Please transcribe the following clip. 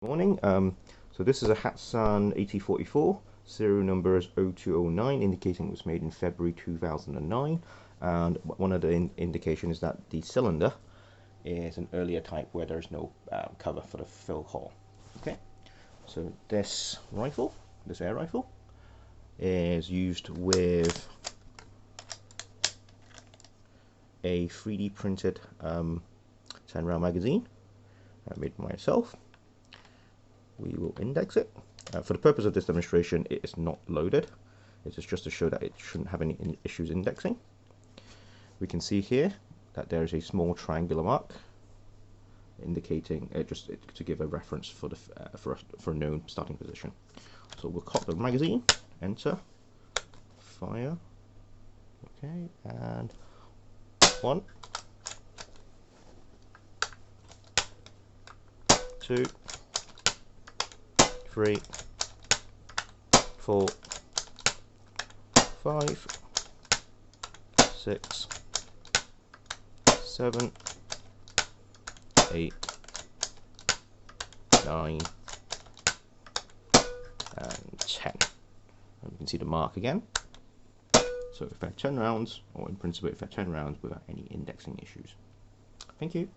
Morning. So this is a Hatsan AT44. Serial number is 0209, indicating it was made in February 2009. And one of the indication is that the cylinder is an earlier type where there's no cover for the fill hole. Okay. So this rifle, this air rifle, is used with a 3D printed 10-round magazine made by myself. We will index it. For the purpose of this demonstration, it is not loaded. It is just to show that it shouldn't have any issues indexing. We can see here that there is a small triangular mark indicating just to give a reference for the for a known starting position. So we'll cock the magazine, enter, fire. Okay, and 1, 2, 3, 4, 5, 6, 7, 8, 9, and 10. And you can see the mark again. So if I have 10 rounds, or in principle if I have 10 rounds without any indexing issues. Thank you.